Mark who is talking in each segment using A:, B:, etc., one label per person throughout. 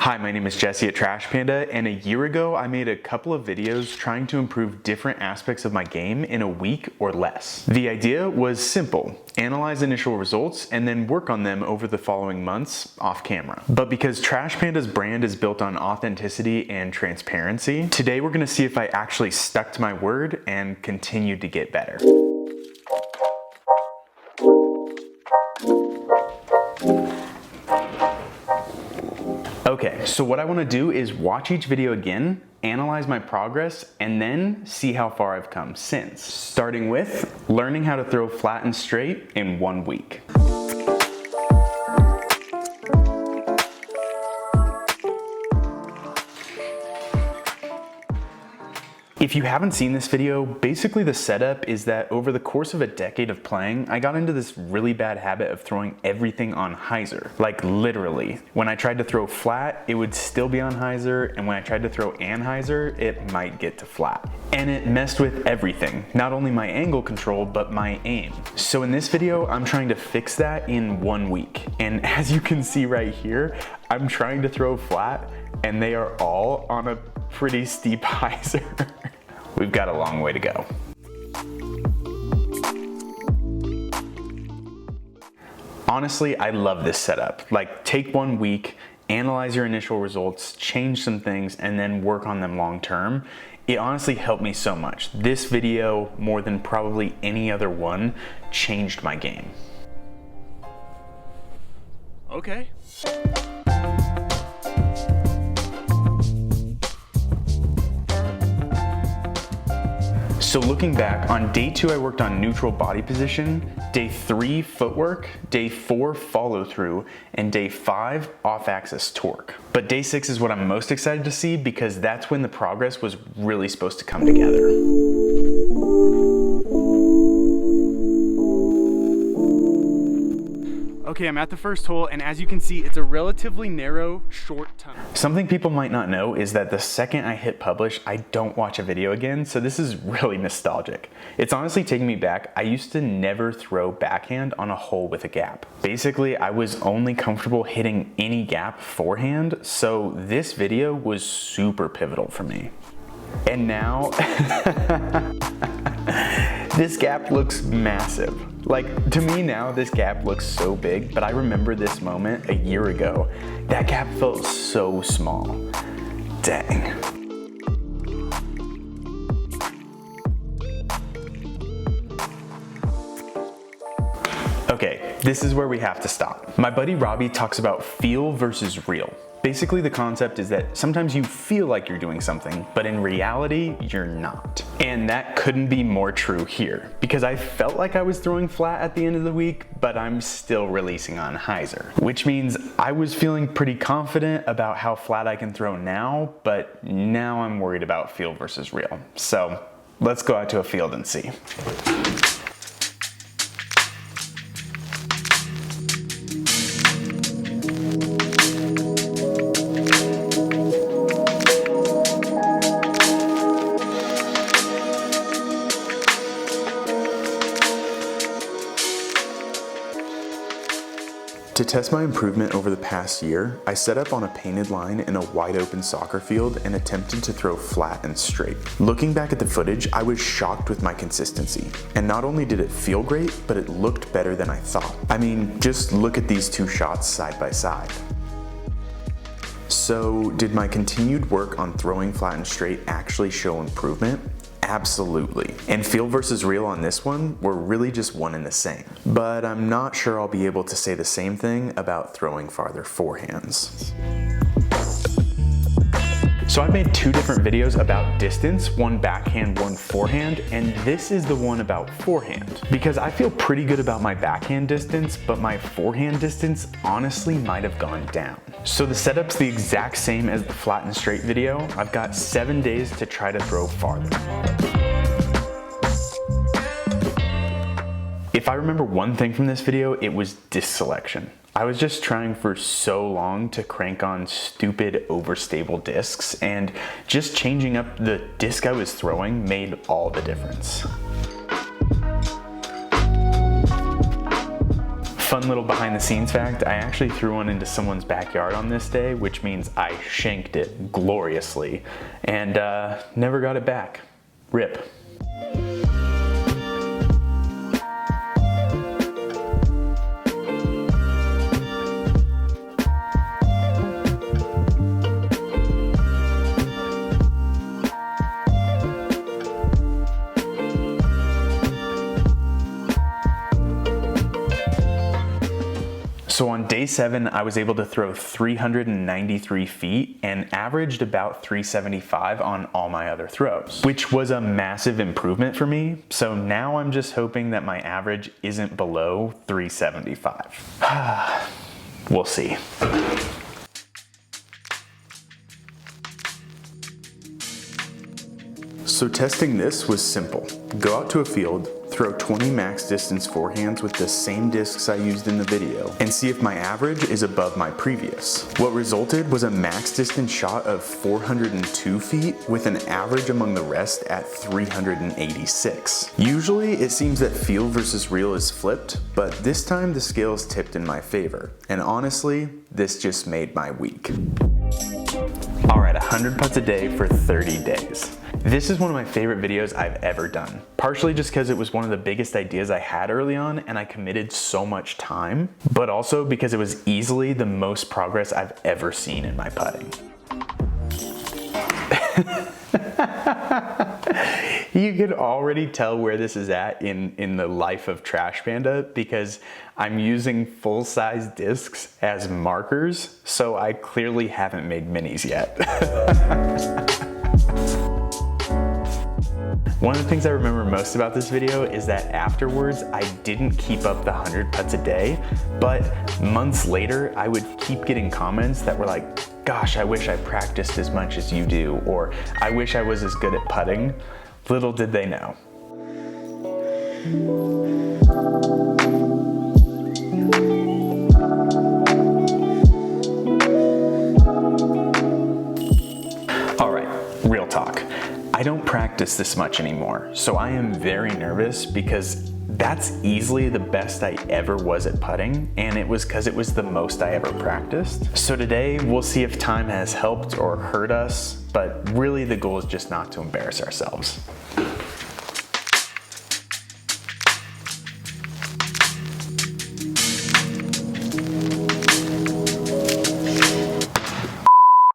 A: Hi, my name is Jesse at Trash Panda, and a year ago I made a couple of videos trying to improve different aspects of my game in a week or less. The idea was simple: analyze initial results and then work on them over the following months off camera. But because Trash Panda's brand is built on authenticity and transparency, today we're gonna see if I actually stuck to my word and continued to get better. Okay, so what I want to do is watch each video again, analyze my progress, and then see how far I've come since. Starting with learning how to throw flat and straight in 1 week. If you haven't seen this video, basically the setup is that over the course of a decade of playing, I got into this really bad habit of throwing everything on hyzer. Like literally. When I tried to throw flat, it would still be on hyzer, and when I tried to throw anhyzer, it might get to flat. And it messed with everything, not only my angle control, but my aim. So in this video, I'm trying to fix that in 1 week. And as you can see right here, I'm trying to throw flat, and they are all on a pretty steep hyzer. We've got a long way to go. Honestly, I love this setup. Like, take 1 week, analyze your initial results, change some things, and then work on them long term. It honestly helped me so much. This video, more than probably any other one, changed my game. Okay. So looking back, on day 2 I worked on neutral body position, day 3 footwork, day 4 follow through, and day 5 off-axis torque. But day 6 is what I'm most excited to see because that's when the progress was really supposed to come together.
B: Okay, I'm at the first hole, and as you can see, it's a relatively narrow, short tunnel.
A: Something people might not know is that the second I hit publish, I don't watch a video again, so this is really nostalgic. It's honestly taking me back. I used to never throw backhand on a hole with a gap. Basically, I was only comfortable hitting any gap forehand, so this video was super pivotal for me. And now, this gap looks massive. Like, to me now, this gap looks so big, but I remember this moment a year ago. That gap felt so small. Dang. Okay, this is where we have to stop. My buddy Robbie talks about feel versus real. Basically, the concept is that sometimes you feel like you're doing something, but in reality, you're not. And that couldn't be more true here, because I felt like I was throwing flat at the end of the week, but I'm still releasing on hyzer, which means I was feeling pretty confident about how flat I can throw now, but now I'm worried about feel versus real. So let's go out to a field and see. To test my improvement over the past year, I set up on a painted line in a wide open soccer field and attempted to throw flat and straight. Looking back at the footage, I was shocked with my consistency. And not only did it feel great, but it looked better than I thought. I mean, just look at these 2 shots side by side. So, did my continued work on throwing flat and straight actually show improvement? Absolutely. And feel versus real on this one were really just one and the same. But I'm not sure I'll be able to say the same thing about throwing farther forehands. So I've made 2 different videos about distance, one backhand, one forehand, and this is the one about forehand. Because I feel pretty good about my backhand distance, but my forehand distance honestly might have gone down. So the setup's the exact same as the flat and straight video. I've got 7 days to try to throw farther. If I remember one thing from this video, it was disc selection. I was just trying for so long to crank on stupid overstable discs, and just changing up the disc I was throwing made all the difference. Fun little behind the scenes fact, I actually threw one into someone's backyard on this day, which means I shanked it gloriously and never got it back. RIP. So on day 7, I was able to throw 393 feet and averaged about 375 on all my other throws, which was a massive improvement for me. So now I'm just hoping that my average isn't below 375. We'll see. So testing this was simple. Go out to a field, throw 20 max distance forehands with the same discs I used in the video, and see if my average is above my previous. What resulted was a max distance shot of 402 feet with an average among the rest at 386. Usually it seems that field versus real is flipped, but this time the scales tipped in my favor, and honestly, this just made my week. Alright, 100 putts a day for 30 days. This is one of my favorite videos I've ever done, partially just because it was one of the biggest ideas I had early on and I committed so much time, but also because it was easily the most progress I've ever seen in my putting. You can already tell where this is at in the life of Trash Panda because I'm using full-size discs as markers, so I clearly haven't made minis yet. One of the things I remember most about this video is that afterwards I didn't keep up the 100 putts a day, but months later I would keep getting comments that were like, gosh, I wish I practiced as much as you do, or I wish I was as good at putting. Little did they know. All right, real talk. I don't practice this much anymore, so I am very nervous because that's easily the best I ever was at putting, and it was because it was the most I ever practiced. So today, we'll see if time has helped or hurt us, but really the goal is just not to embarrass ourselves.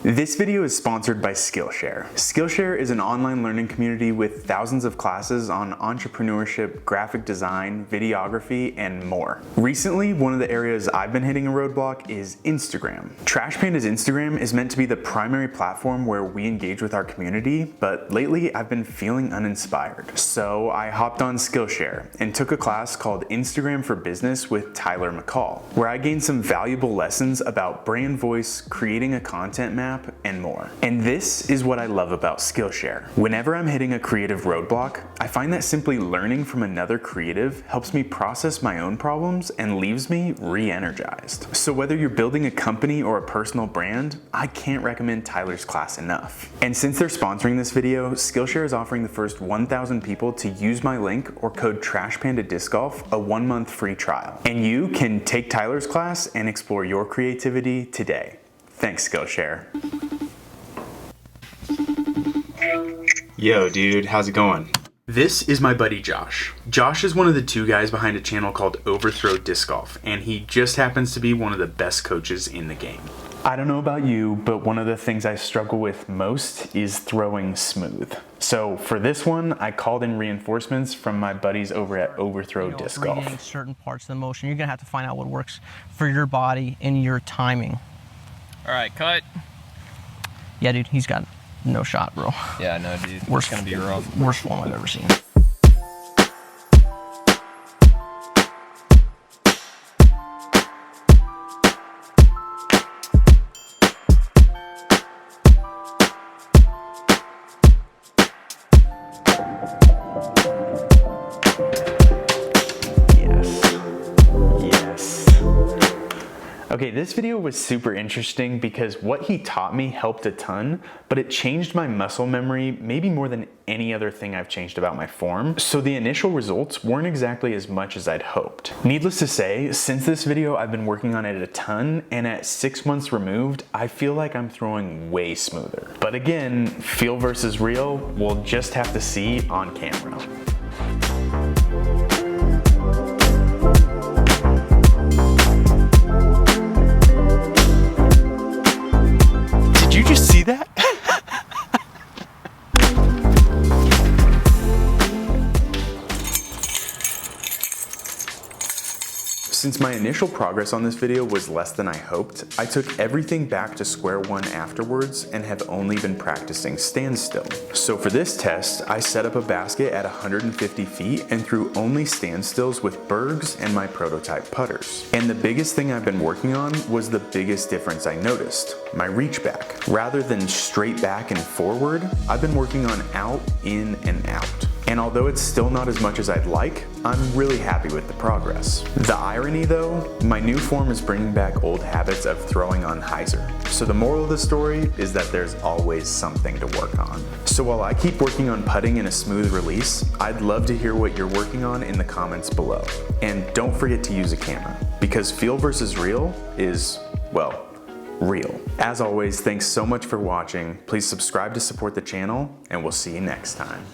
A: This video is sponsored by Skillshare. Skillshare is an online learning community with thousands of classes on entrepreneurship, graphic design, videography, and more. Recently, one of the areas I've been hitting a roadblock is Instagram. Trash Panda's Instagram is meant to be the primary platform where we engage with our community, but lately I've been feeling uninspired. So I hopped on Skillshare and took a class called Instagram for Business with Tyler McCall, where I gained some valuable lessons about brand voice, creating a content map, and more. And this is what I love about Skillshare. Whenever I'm hitting a creative roadblock, I find that simply learning from another creative helps me process my own problems and leaves me re-energized. So whether you're building a company or a personal brand, I can't recommend Tyler's class enough. And since they're sponsoring this video, Skillshare is offering the first 1,000 people to use my link or code TrashPandaDiscGolf a 1-month free trial. And you can take Tyler's class and explore your creativity today. Thanks, Skillshare. Yo, dude, how's it going? This is my buddy Josh. Josh is one of the 2 guys behind a channel called Overthrow Disc Golf, and he just happens to be one of the best coaches in the game. I don't know about you, but one of the things I struggle with most is throwing smooth. So for this one, I called in reinforcements from my buddies over at Overthrow Disc Golf.
C: Reading certain parts of the motion, you're gonna have to find out what works for your body and your timing.
D: All right, cut.
C: Yeah, dude, he's got no shot, bro.
D: Yeah, no, dude.
C: Worst,
D: It's gonna be rough.
C: Worst form I've ever seen.
A: Okay, this video was super interesting because what he taught me helped a ton, but it changed my muscle memory maybe more than any other thing I've changed about my form. So the initial results weren't exactly as much as I'd hoped. Needless to say, since this video, I've been working on it a ton, and at 6 months removed, I feel like I'm throwing way smoother. But again, feel versus real, we'll just have to see on camera.
B: Did you just see that?
A: Since my initial progress on this video was less than I hoped, I took everything back to square one afterwards and have only been practicing standstill. So for this test, I set up a basket at 150 feet and threw only standstills with Bergs and my prototype putters. And the biggest thing I've been working on was the biggest difference I noticed, my reach back. Rather than straight back and forward, I've been working on out, in, and out. And although it's still not as much as I'd like, I'm really happy with the progress. The irony though, my new form is bringing back old habits of throwing on hyzer. So the moral of the story is that there's always something to work on. So while I keep working on putting in a smooth release, I'd love to hear what you're working on in the comments below. And don't forget to use a camera, because feel versus real is, well, real. As always, thanks so much for watching. Please subscribe to support the channel, and we'll see you next time.